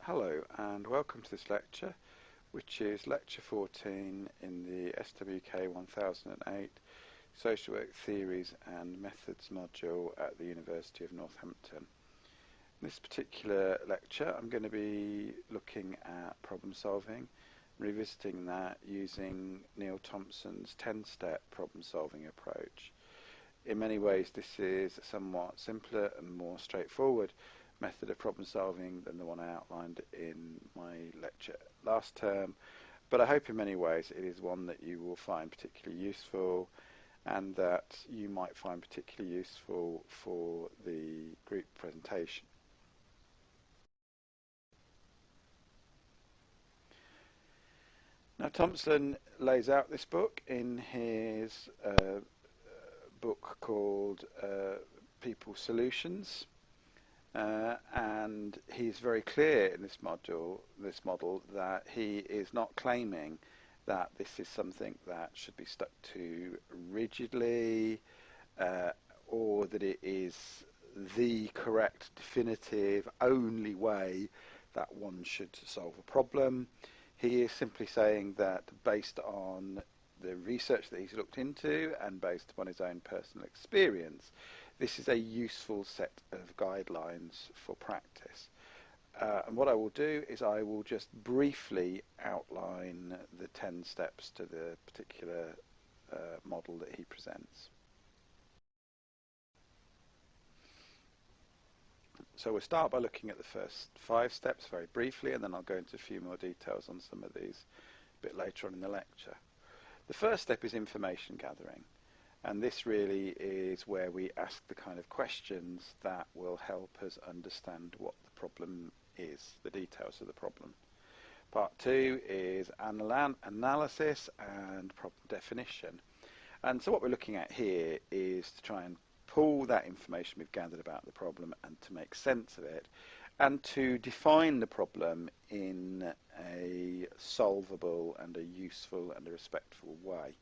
Hello and welcome to this lecture, which is lecture 14 in the SWK 1008 Social Work Theories and Methods module at the University of Northampton. In this particular lecture I'm going to be looking at problem solving, revisiting that using Neil Thompson's 10-step problem solving approach. In many ways this is a somewhat simpler and more straightforward method of problem solving than the one I outlined in my lecture last term, but I hope in many ways it is one that you will find particularly useful and that you might find particularly useful for the group presentation. Now Thompson lays out this book in his book called People Solutions. And he's very clear in this model that he is not claiming that this is something that should be stuck to rigidly or that it is the correct, definitive, only way that one should solve a problem. He is simply saying that based on the research that he's looked into and based upon his own personal experience, this is a useful set of guidelines for practice. And what I will do is I will just briefly outline the 10 steps to the particular model that he presents. So we'll start by looking at the first 5 steps very briefly, and then I'll go into a few more details on some of these a bit later on in the lecture. The first step is information gathering. And this really is where we ask the kind of questions that will help us understand what the problem is, the details of the problem. Part 2 is analysis and problem definition. And so what we're looking at here is to try and pull that information we've gathered about the problem and to make sense of it and to define the problem in a solvable and a useful and a respectful way.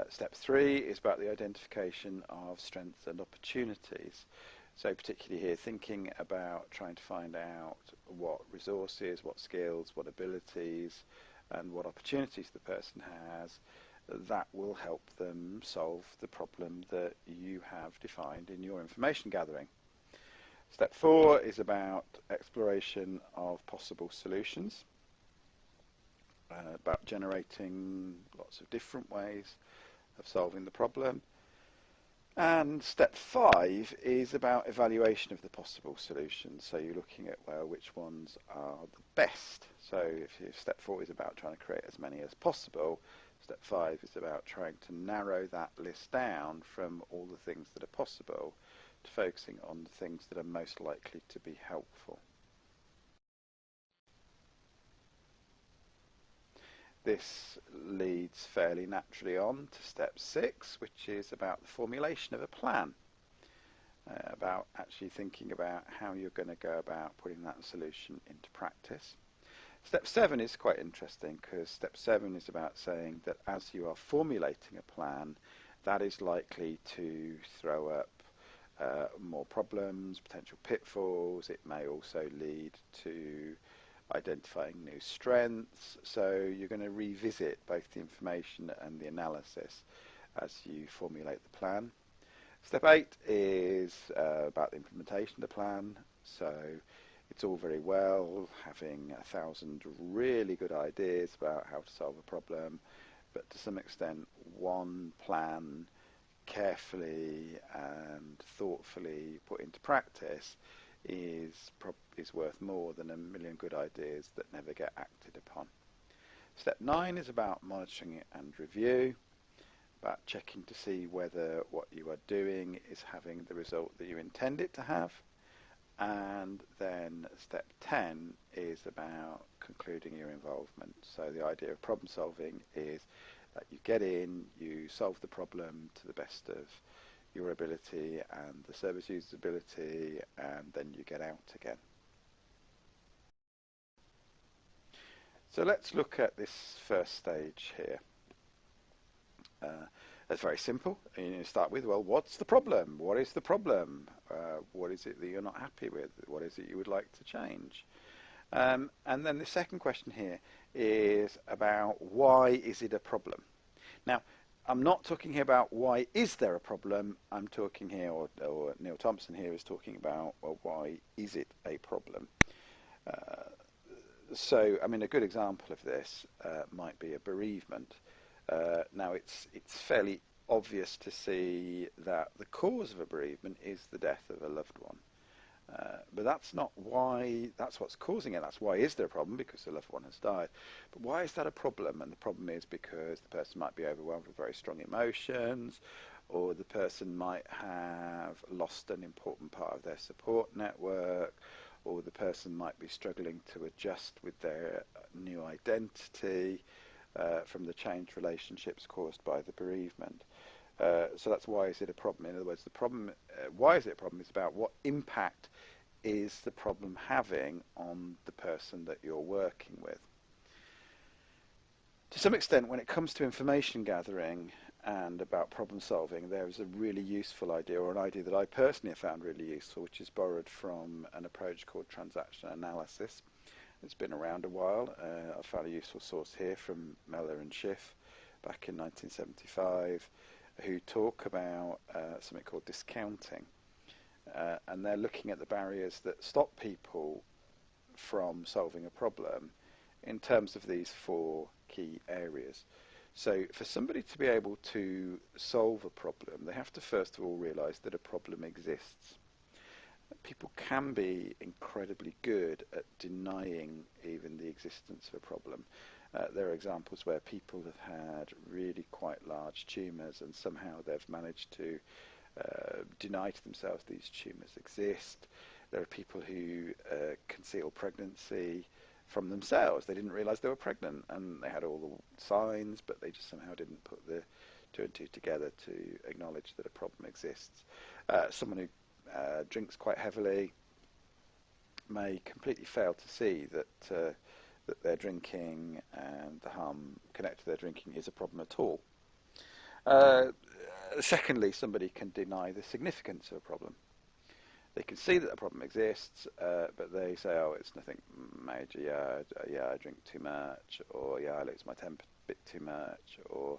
Step 3 is about the identification of strengths and opportunities. So particularly here, thinking about trying to find out what resources, what skills, what abilities, and what opportunities the person has that will help them solve the problem that you have defined in your information gathering. Step 4 is about exploration of possible solutions, about generating lots of different ways of solving the problem. And step 5 is about evaluation of the possible solutions. So you're looking at, well, which ones are the best. So if step 4 is about trying to create as many as possible, step 5 is about trying to narrow that list down from all the things that are possible to focusing on the things that are most likely to be helpful. This leads fairly naturally on to step 6, which is about the formulation of a plan, about actually thinking about how you're going to go about putting that solution into practice. Step 7 is quite interesting because step 7 is about saying that as you are formulating a plan, that is likely to throw up more problems, potential pitfalls. It may also lead to identifying new strengths, so you're going to revisit both the information and the analysis as you formulate the plan. Step 8 is about the implementation of the plan. So it's all very well having 1,000 really good ideas about how to solve a problem, but to some extent one plan carefully and thoughtfully put into practice is worth more than 1,000,000 good ideas that never get acted upon. Step 9 is about monitoring and review, about checking to see whether what you are doing is having the result that you intend it to have. And then step 10 is about concluding your involvement. So the idea of problem solving is that you get in, you solve the problem to the best of your ability and the service user's ability, and then you get out again. So let's look at this first stage here. It's very simple. You start with, well, what's the problem? What is the problem? What is it that you're not happy with? What is it you would like to change? And then the second question here is about why is it a problem? Now, I'm not talking here about why is there a problem. I'm talking here, or Neil Thompson here is talking about, well, why is it a problem? Uh, so, I mean, a good example of this might be a bereavement. Now, it's fairly obvious to see that the cause of a bereavement is the death of a loved one. But that's not why, that's what's causing it. That's why is there a problem, because the loved one has died. But why is that a problem? And the problem is because the person might be overwhelmed with very strong emotions, or the person might have lost an important part of their support network, or the person might be struggling to adjust with their new identity from the changed relationships caused by the bereavement. So that's why is it a problem. In other words, the problem, why is it a problem, is about what impact is the problem having on the person that you're working with. To some extent, when it comes to information gathering and about problem solving, there is a really useful idea, or an idea that I personally have found really useful, which is borrowed from an approach called transaction analysis. It's been around a while. I found a useful source here from Meller and Schiff back in 1975, who talk about something called discounting. And they're looking at the barriers that stop people from solving a problem in terms of these four key areas. So for somebody to be able to solve a problem, they have to first of all realize that a problem exists. People can be incredibly good at denying even the existence of a problem. There are examples where people have had really quite large tumours and somehow they've managed to deny to themselves these tumours exist. There are people who conceal pregnancy from themselves. They didn't realise they were pregnant and they had all the signs, but they just somehow didn't put the two and two together to acknowledge that a problem exists. Someone who drinks quite heavily may completely fail to see that that their drinking and the harm connected to their drinking is a problem at all. Secondly, somebody can deny the significance of a problem. They can see that a problem exists, but they say, "Oh, it's nothing major. Yeah, I drink too much, or yeah, I lose my temper a bit too much, or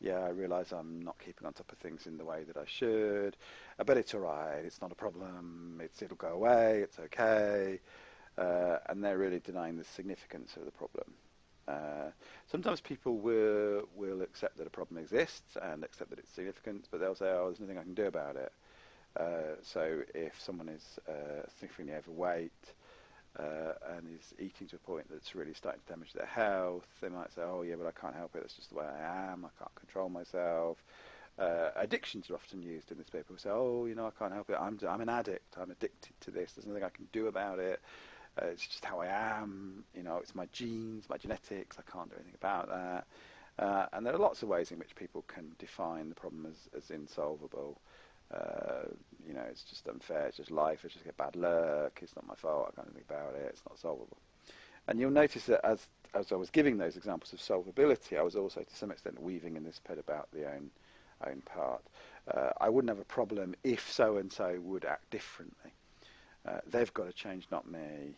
yeah, I realise I'm not keeping on top of things in the way that I should. But it's all right. It's not a problem. It'll go away. It's okay." And they're really denying the significance of the problem. Sometimes people will accept that a problem exists and accept that it's significant, but they'll say, "Oh, there's nothing I can do about it." So if someone is significantly overweight and is eating to a point that's really starting to damage their health, they might say, "Oh, yeah, but I can't help it. That's just the way I am. I can't control myself." Addictions are often used in this paper. People say, "Oh, I can't help it. I'm an addict. I'm addicted to this. There's nothing I can do about it. It's just how I am. It's my genes, my genetics. I can't do anything about that." And there are lots of ways in which people can define the problem as insolvable. It's just unfair. It's just life. It's just get bad luck. It's not my fault. I can't do anything about it. It's not solvable. And you'll notice that as I was giving those examples of solvability, I was also to some extent weaving in this bit about the own part. I wouldn't have a problem if so and so would act differently. They've got to change, not me.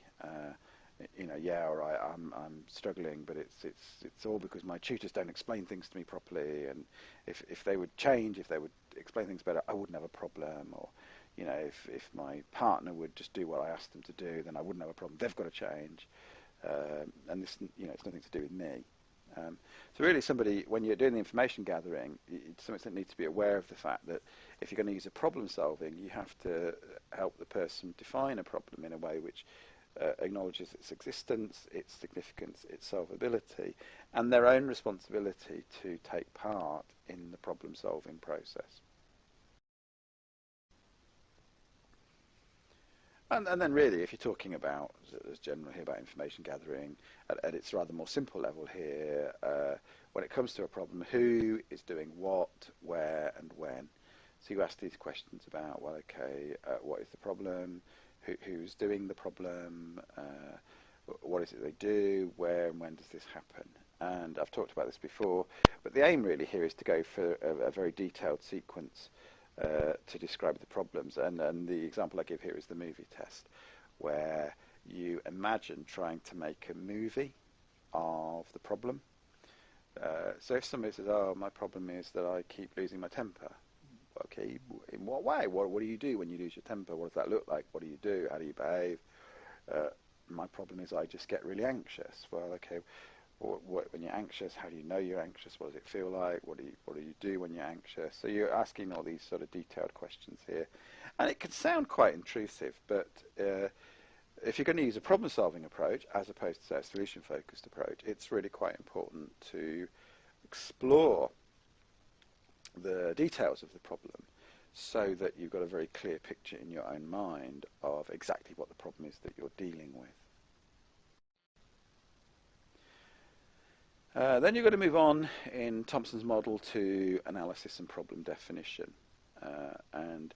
Yeah, all right, I'm struggling, but it's all because my tutors don't explain things to me properly. And if they would change, if they would explain things better, I wouldn't have a problem. Or, if my partner would just do what I asked them to do, then I wouldn't have a problem. They've got to change, and this, it's nothing to do with me. So really, somebody, when you're doing the information gathering, you to some extent need to be aware of the fact that if you're going to use a problem solving, you have to help the person define a problem in a way which acknowledges its existence, its significance, its solvability, and their own responsibility to take part in the problem-solving process. And then really, if you're talking about, as generally here, about information gathering, at its rather more simple level here, when it comes to a problem, who is doing what, where, and when? So you ask these questions about, well, okay, what is the problem? Who's doing the problem? What is it they do? Where and when does this happen? And I've talked about this before, but the aim really here is to go for a very detailed sequence to describe the problems. And the example I give here is the movie test, where you imagine trying to make a movie of the problem. So if somebody says, oh, my problem is that I keep losing my temper. Okay, in what way? What do you do when you lose your temper? What does that look like? What do you do? How do you behave? My problem is I just get really anxious. Well, okay, when you're anxious, how do you know you're anxious? What does it feel like? What do you do when you're anxious? So you're asking all these sort of detailed questions here. And it can sound quite intrusive, but if you're going to use a problem-solving approach as opposed to, say, a solution-focused approach, it's really quite important to explore the details of the problem so that you've got a very clear picture in your own mind of exactly what the problem is that you're dealing with. Then you've got to move on in Thompson's model to analysis and problem definition. And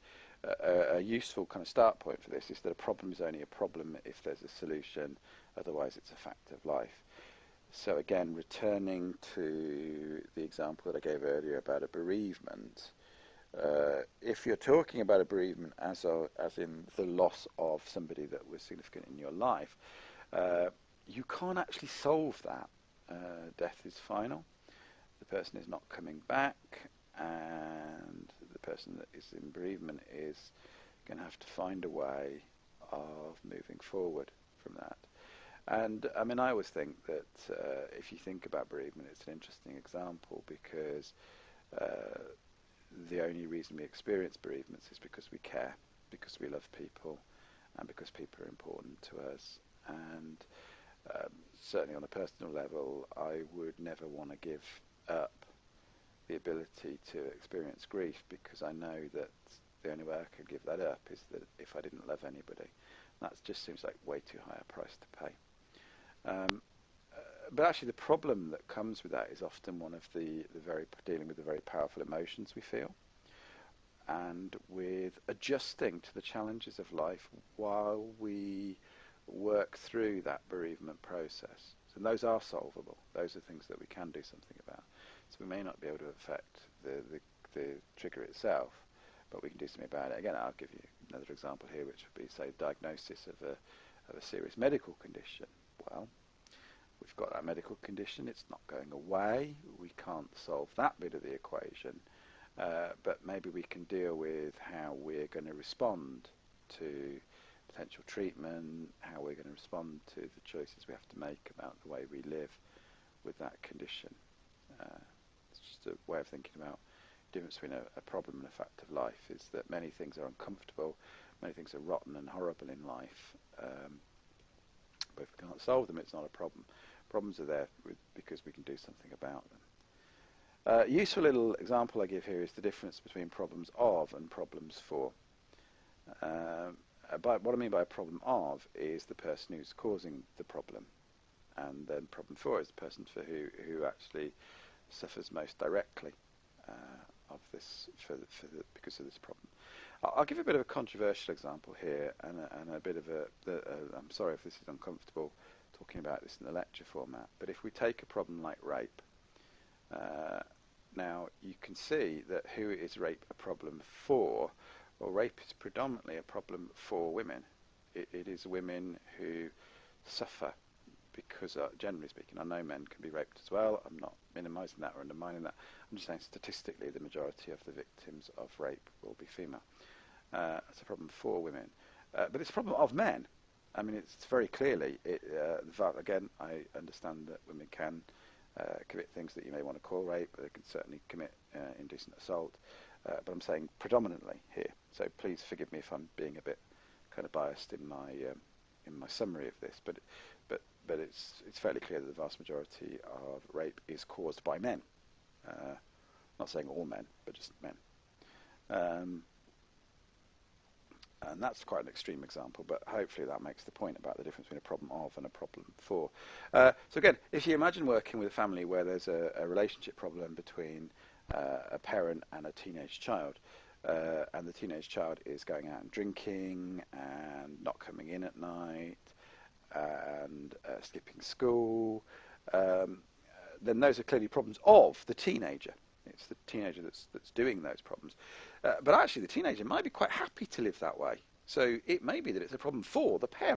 a useful kind of start point for this is that a problem is only a problem if there's a solution, otherwise it's a fact of life. So again, returning to the example that I gave earlier about a bereavement, if you're talking about a bereavement as in the loss of somebody that was significant in your life, you can't actually solve that. Death is final. The person is not coming back, and the person that is in bereavement is going to have to find a way of moving forward from that. And I mean, I always think that if you think about bereavement, it's an interesting example because the only reason we experience bereavements is because we care, because we love people, and because people are important to us. And certainly on a personal level, I would never want to give up the ability to experience grief, because I know that the only way I could give that up is that if I didn't love anybody. That just seems like way too high a price to pay. But actually the problem that comes with that is often one of dealing with the very powerful emotions we feel, and with adjusting to the challenges of life while we work through that bereavement process. And those are solvable. Those are things that we can do something about. So we may not be able to affect the trigger itself, but we can do something about it. Again, I'll give you another example here, which would be, say, diagnosis of a serious medical condition. Well, we've got that medical condition. It's not going away. We can't solve that bit of the equation, but maybe we can deal with how we're going to respond to potential treatment, how we're going to respond to the choices we have to make about the way we live with that condition. It's just a way of thinking about the difference between a problem and a fact of life is that many things are uncomfortable, many things are rotten and horrible in life, but if we can't solve them, it's not a problem. Problems are there because we can do something about them. A useful little example I give here is the difference between problems of and problems for. What I mean by a problem of is the person who's causing the problem, and then problem for is the person who actually suffers most directly of this because of this problem. I'll give a bit of a controversial example here, and a bit of I'm sorry if this is uncomfortable talking about this in the lecture format, but if we take a problem like rape, now you can see that who is rape a problem for? Well, rape is predominantly a problem for women. It is women who suffer because, generally speaking, I know men can be raped as well. I'm not minimizing that or undermining that. I'm just saying statistically the majority of the victims of rape will be female. It's a problem for women. But it's a problem of men. I mean, it's very clearly, again, I understand that women can commit things that you may want to call rape, but they can certainly commit indecent assault. But I'm saying predominantly here. So please forgive me if I'm being a bit kind of biased in my summary of this. But it's fairly clear that the vast majority of rape is caused by men. Not saying all men, but just men. And that's quite an extreme example, but hopefully that makes the point about the difference between a problem of and a problem for. So again, if you imagine working with a family where there's a relationship problem between a parent and a teenage child, and the teenage child is going out and drinking and not coming in at night and skipping school, then those are clearly problems of the teenager. It's the teenager that's doing those problems. But actually the teenager might be quite happy to live that way. So it may be that it's a problem for the parent.